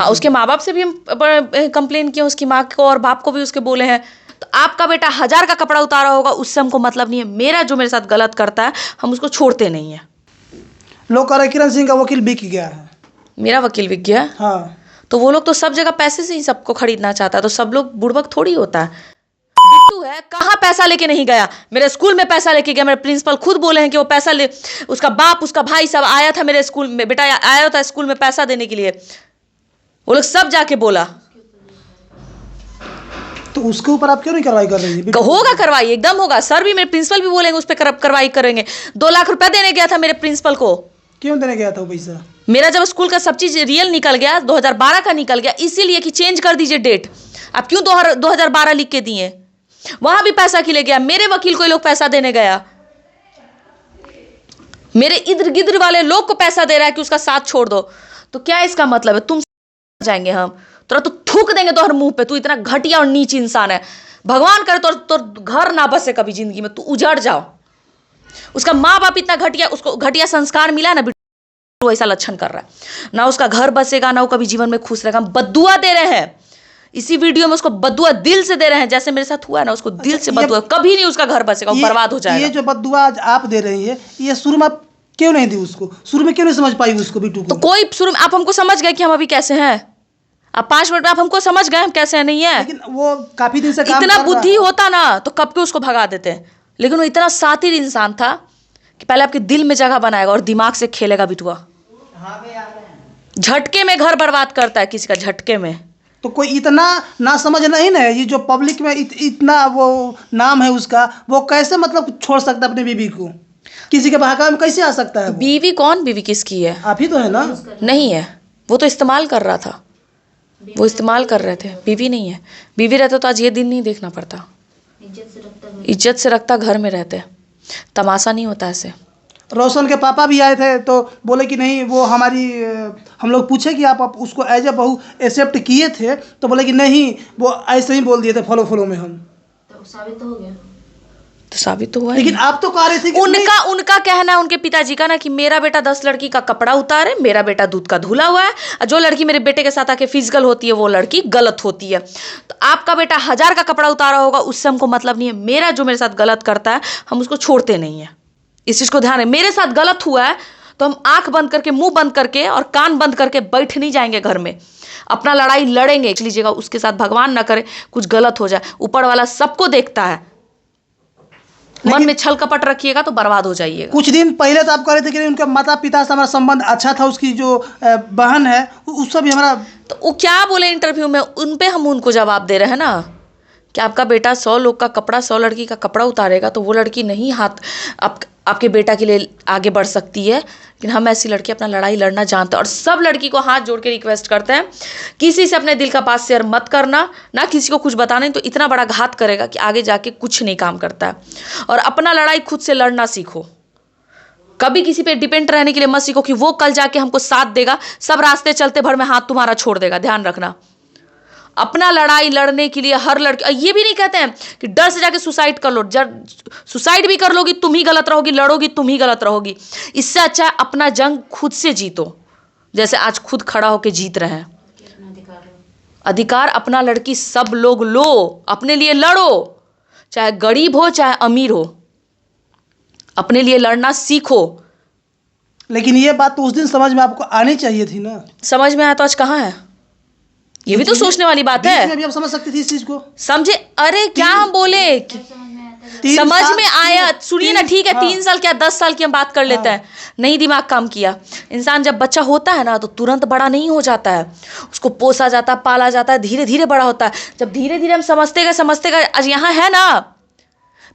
उसके माँ बाप से भी हम कंप्लेन किए, उसकी माँ को और बाप को भी उसके बोले हैं। तो आपका बेटा 1000 का कपड़ा उतारा होगा, उससे हमको मतलब नहीं है। मेरा जो मेरे साथ गलत करता है हम उसको छोड़ते नहीं है। लोग कह रहे किरण सिंह का वकील बिक गया है। मेरा वकील बिक गया? हाँ, तो वो लोग तो सब जगह पैसे से ही सबको खरीदना चाहता है, तो सब लोग बुड़बक थोड़ी होता है। बिट्टू है, कहाँ पैसा लेके नहीं गया? मेरे स्कूल में पैसा लेके गया। मेरे प्रिंसिपल खुद बोले हैं कि वो पैसा ले, उसका बाप उसका भाई सब आया था मेरे स्कूल में, बेटा आया था स्कूल में पैसा देने के लिए, वो लोग सब जाके बोला। तो उसके ऊपर आप क्यों नहीं कार्रवाई कर रही है? होगा कार्रवाई, एकदम होगा। सर भी, मेरे प्रिंसिपल भी बोलेंगे उस पर कार्रवाई करेंगे। 2 लाख रुपए देने गया था मेरे प्रिंसिपल को। क्यों देने गया था वो पैसा? मेरा जब स्कूल का सब चीज रियल निकल गया, 2012 का निकल गया, इसीलिए कि चेंज कर दीजिए डेट। आप क्यों 2012 लिख के दिए? वहां भी पैसा के ले गया। मेरे वकील को लोग पैसा देने गया, मेरे इधर गिद्र वाले लोग को पैसा दे रहा है कि उसका साथ छोड़ दो। तो क्या इसका मतलब है? तुम जाएंगे हम तो थूक देंगे तोहर मुंह पे, तू इतना घटिया और नीच इंसान है। भगवान करे तो घर ना बसे कभी जिंदगी में, तू उजड़ जाओ। उसका माँ बाप इतना घटिया, उसको घटिया संस्कार मिला ना, बिट्टू ऐसा लक्षण कर रहा है ना। उसका घर बसेगा ना वो कभी जीवन में खुश रहेगा। हम बद्दुआ दे रहे हैं इसी वीडियो में, उसको बद्दुआ दिल से दे रहे हैं। जैसे मेरे साथ हुआ ना, उसको दिल से बद्दुआ, कभी नहीं उसका घर बसेगा, वो बर्बाद हो जाएगा। ये जो बद्दुआ आज आप दे रही है, ये शुरू में आप क्यों नहीं दी उसको? शुरू में क्यों नहीं समझ पाई उसको, बिट्टू को? तो कोई शुरू में आप हमको समझ गए कि हम अभी कैसे हैं? आप 5 मिनट में आप हमको समझ गए हम कैसे हैं, नहीं है? लेकिन वो काफी दिन से काम इतना कर बुद्धि रहा है। होता ना तो कब के उसको भगा देते हैं। लेकिन वो इतना शातिर इंसान था कि पहले आपके दिल में जगह बनाएगा और दिमाग से खेलेगा बिटुआ। झटके में घर बर्बाद करता है किसी का, झटके में। तो कोई इतना ना समझ नहीं ना है, ये जो पब्लिक में इतना वो नाम है उसका, वो कैसे मतलब छोड़ सकता है अपनी बीवी को? किसी के बहकावे में कैसे आ सकता है वो? बीवी कौन? बीवी किसकी है? आप ही तो है ना? नहीं है, वो तो इस्तेमाल कर रहा था, वो इस्तेमाल कर रहे थे। बीवी नहीं है। बीवी रहता तो आज ये दिन नहीं देखना पड़ता। इज्जत से रखता, घर में रहते, तमाशा नहीं होता ऐसे। रोशन के पापा भी आए थे तो बोले कि नहीं वो हमारी, हम लोग पूछे कि आप उसको एज ए बहू एक्सेप्ट किए थे, तो बोले कि नहीं, वो ऐसे ही बोल दिए थे फॉलो में हम। तो साबित तो हो गया। तो साबित तो हुआ। लेकिन आप तो कह रहे थे कि उनका कहना है, उनके पिताजी का ना, कि मेरा बेटा 10 लड़की का कपड़ा उतारे, मेरा बेटा दूध का धुला हुआ है, और जो लड़की मेरे बेटे के साथ आके फिजिकल होती है वो लड़की गलत होती है। तो आपका बेटा 1000 का कपड़ा उतारा होगा, उससे हमको मतलब नहीं है। मेरा जो मेरे साथ गलत करता है हम उसको छोड़ते नहीं है। इस चीज को ध्यान है। मेरे साथ गलत हुआ है तो हम आंख बंद करके, मुंह बंद करके और कान बंद करके बैठ नहीं जाएंगे घर में। अपना लड़ाई लड़ेंगे। लीजिएगा, उसके साथ भगवान ना करे कुछ गलत हो जाए। ऊपर वाला सबको देखता है। मन में छल कपट रखिएगा तो बर्बाद हो जाइएगा। कुछ दिन पहले तो आप कह रहे थे कि उनके माता पिता से हमारा संबंध अच्छा था, उसकी जो बहन है उससे भी हमारा। तो वो क्या बोले इंटरव्यू में, उन पे हम उनको जवाब दे रहे हैं ना कि आपका बेटा 100 लोग का कपड़ा, 100 लड़की का कपड़ा उतारेगा तो वो लड़की नहीं हाथ आपके बेटा के लिए आगे बढ़ सकती है। लेकिन हम ऐसी लड़की अपना लड़ाई लड़ना जानते हैं और सब लड़की को हाथ जोड़ के रिक्वेस्ट करते हैं, किसी से अपने दिल का बात शेयर मत करना, ना किसी को कुछ बताना, नहीं तो इतना बड़ा घात करेगा कि आगे जाके कुछ नहीं काम करता है। और अपना लड़ाई खुद से लड़ना सीखो। कभी किसी पे डिपेंड रहने के लिए मत सीखो कि वो कल जाके हमको साथ देगा, सब रास्ते चलते भर में हाथ तुम्हारा छोड़ देगा। ध्यान रखना, अपना लड़ाई लड़ने के लिए हर लड़की, ये भी नहीं कहते हैं कि डर से जाके सुसाइड कर लो। सुसाइड भी कर लोगी तुम ही गलत रहोगी, लड़ोगी तुम ही गलत रहोगी। इससे अच्छा है अपना जंग खुद से जीतो, जैसे आज खुद खड़ा होके जीत रहे हैं। अधिकार अपना लड़की सब लोग लो, अपने लिए लड़ो, चाहे गरीब हो चाहे अमीर हो, अपने लिए लड़ना सीखो। लेकिन ये बात तो उस दिन समझ में आपको आनी चाहिए थी ना। समझ में आया तो आज कहाँ है? ये भी तो सोचने वाली बात है। अभी आप समझ सकती थी इस चीज को, समझे? अरे क्या हम बोले, समझ में आया। सुनिए ना, ठीक है, 3 साल क्या 10 साल की हम बात कर लेते हैं। नहीं दिमाग काम किया। इंसान जब बच्चा होता है ना तो तुरंत बड़ा नहीं हो जाता है, उसको पोसा जाता है, पाला जाता है, धीरे धीरे बड़ा होता है। जब धीरे धीरे हम समझते गए आज यहाँ है ना,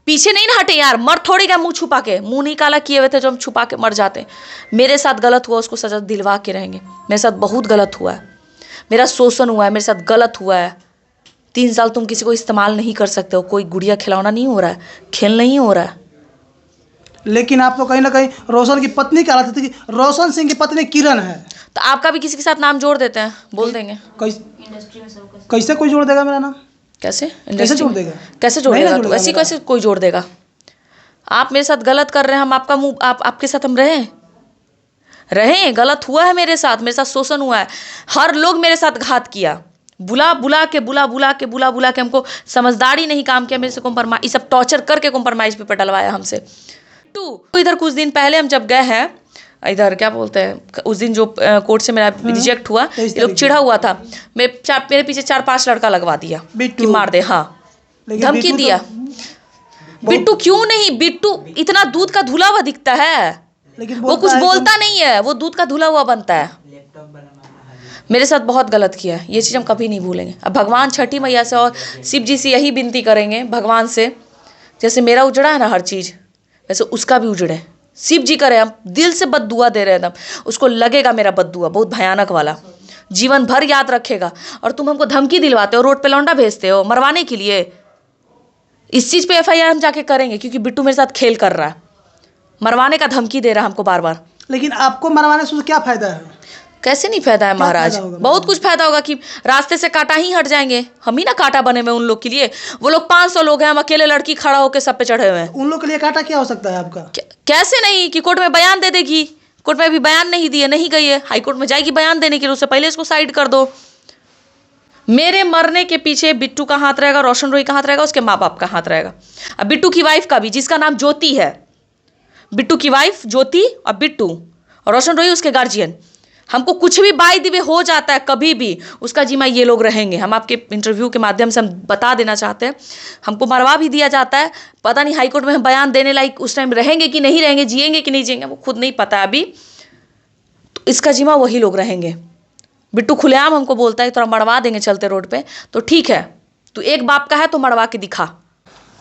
पीछे नहीं ना हटे यार। मर थोड़ी गया मुंह छुपा के, मुंह नहीं काला किए हुए थे जो हम छुपा के मर जाते। मेरे साथ गलत हुआ, उसको सजा दिलवा के रहेंगे। मेरे साथ बहुत गलत हुआ है, मेरा शोषण हुआ है, मेरे साथ गलत हुआ है। 3 साल तुम किसी को इस्तेमाल नहीं कर सकते हो। कोई गुड़िया खिलौना नहीं हो रहा है, खेल नहीं हो रहा है। लेकिन आप तो कहीं ना कहीं रोशन की पत्नी कह रहे थे कि रोशन सिंह की पत्नी किरण है, तो आपका भी किसी के साथ नाम जोड़ देते हैं, बोल देंगे। कैसे कोई जोड़ देगा मेरा नाम? कैसे जोड़ देगा? कैसे जोड़ेगा? तो ऐसी कैसे कोई जोड़ देगा? आप मेरे साथ गलत कर रहे हैं, हम आपका मुंह आपके साथ हम रहे, रहे, गलत हुआ है मेरे साथ शोषण हुआ है, हर लोग मेरे साथ घात किया, बुला बुला के हमको समझदारी नहीं काम किया, मेरे से कॉम्प्रोमाइज, सब टॉर्चर करके कॉम्प्रोमाइज पे डलवाया हमसे। तो इधर कुछ दिन पहले हम जब गए हैं इधर, क्या बोलते हैं, उस दिन जो कोर्ट से मेरा रिजेक्ट हुआ, ये लोग चिढ़ा हुआ था, मेरे पीछे 4-5 लड़का लगवा दिया कि मार दे, हाँ धमकी दिया। बिट्टू क्यों नहीं, बिट्टू इतना दूध का धुला हुआ दिखता है, लेकिन वो कुछ बोलता नहीं है, वो दूध का धुला हुआ बनता है। मेरे साथ बहुत गलत किया, ये चीज़ हम कभी नहीं भूलेंगे। अब भगवान छठी मैया से और शिव जी से यही विनती करेंगे, भगवान से, जैसे मेरा उजड़ा है ना हर चीज़, वैसे उसका भी उजड़े। शिव जी करे, हम दिल से बद्दुआ दे रहे हैं, उसको लगेगा मेरा बद्दुआ बहुत भयानक वाला, जीवन भर याद रखेगा। और तुम हमको धमकी दिलवाते हो, रोड पे लौंडा भेजते हो मरवाने के लिए। इस चीज़ पे FIR हम जाके करेंगे, क्योंकि बिट्टू मेरे साथ खेल कर रहा है, मरवाने का धमकी दे रहा है हमको बार बार। लेकिन आपको मरवाने से क्या फायदा है? कैसे नहीं फायदा है महाराज, बहुत कुछ फायदा होगा कि रास्ते से कांटा ही हट जाएंगे, हम ही ना कांटा बने में उन लोग के लिए। वो लोग 500 लोग हैं, हम अकेले लड़की खड़ा होकर सब पे चढ़े हुए हैं। उन लोग के लिए कांटा क्या हो सकता है आपका? कैसे नहीं, कि कोर्ट में बयान दे देगी, कोर्ट में अभी बयान नहीं दिए, नहीं गई है, हाई कोर्ट में जाएगी बयान देने के लिए, उससे पहले इसको साइड कर दो। मेरे मरने के पीछे बिट्टू का हाथ रहेगा, रोशन रोई का हाथ रहेगा, उसके माँ बाप का हाथ रहेगा, अब बिट्टू की वाइफ का भी, जिसका नाम ज्योति है। बिट्टू की वाइफ ज्योति और बिट्टू और रोशन रोई उसके गार्जियन। हमको कुछ भी बाय द वे हो जाता है कभी भी, उसका जिम्मा ये लोग रहेंगे। हम आपके इंटरव्यू के माध्यम से हम बता देना चाहते हैं, हमको मरवा भी दिया जाता है, पता नहीं हाई कोर्ट में हम बयान देने लायक उस टाइम रहेंगे कि नहीं रहेंगे, जिएंगे कि नहीं जिएंगे, वो खुद नहीं पता अभी, तो इसका जिम्मा वही लोग रहेंगे। बिट्टू खुलेआम हमको बोलता है थोड़ा मरवा देंगे चलते रोड पे, तो ठीक है, तू एक बाप का है तो मरवा के दिखा।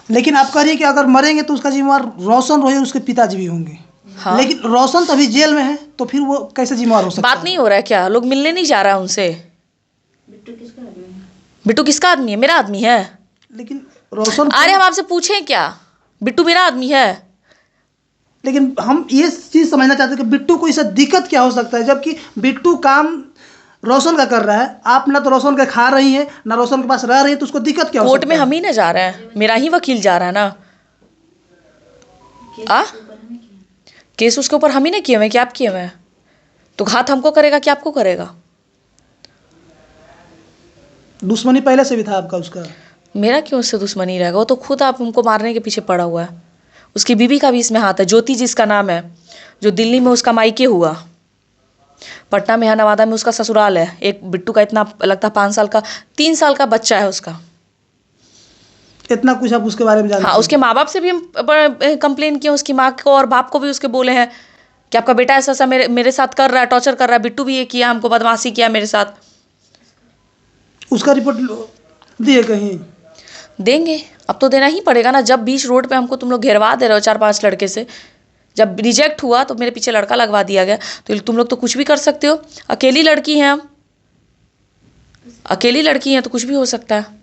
लेकिन आप कह रही है कि अगर मरेंगे तो उसका जिम्मेवार रोशन रोही, उसके पिताजी भी होंगे। हाँ। लेकिन रोशन तो अभी जेल में है, तो फिर वो कैसे जिम्मेवार हो सकता है? बात नहीं हो रहा है क्या, लोग मिलने नहीं जा रहा है उनसे? बिट्टू किसका आदमी है? मेरा आदमी है। लेकिन रोशन, अरे हम आपसे पूछें क्या, बिट्टू मेरा आदमी है। लेकिन हम ये चीज़ समझना चाहते हैं कि बिट्टू को इससे दिक्कत क्या हो सकता है, जबकि बिट्टू काम रोशन का कर रहा है। आप ना तो रोशन का खा रही हैं, ना रोशन के पास रह रही है, तो उसको दिक्कत क्या हो कोर्ट सकता में है? हम ही ना जा रहे हैं, मेरा ही वकील जा रहा है ना। केस उसके ऊपर हम ही ना किए हुए, क्या आप किए हुए हैं? तो घात हमको करेगा कि आपको करेगा? दुश्मनी पहले से भी था आपका उसका? मेरा क्यों उससे दुश्मनी रहेगा, वो तो खुद आप हमको मारने के पीछे पड़ा हुआ है। उसकी बीवी का भी इसमें हाथ है, ज्योति जिसका नाम है, जो दिल्ली में उसका मायके हुआ, पटना में है, नवादा में उसका ससुराल है। एक बिट्टू का इतना लगता है 5 साल का, 3 साल का बच्चा है उसका। इतना कुछ आप उसके बारे में जानते हाँ, हैं? उसके माँ बाप से भी हम कंप्लेन किए, उसकी माँ को और बाप को भी उसके बोले हैं कि आपका बेटा ऐसा ऐसा मेरे साथ कर रहा है, टॉर्चर कर रहा है। बिट्टू भी ये किया, हमको बदमाशी किया मेरे साथ। उसका रिपोर्ट दिए कहीं? देंगे, अब तो देना ही पड़ेगा ना, जब बीच रोड पे हमको तुम लोग घेरवा दे रहे हो 4-5 लड़के से। जब रिजेक्ट हुआ तो मेरे पीछे लड़का लगवा दिया गया, तो तुम लोग तो कुछ भी कर सकते हो। अकेली लड़की हैं हम, अकेली लड़की हैं तो कुछ भी हो सकता है।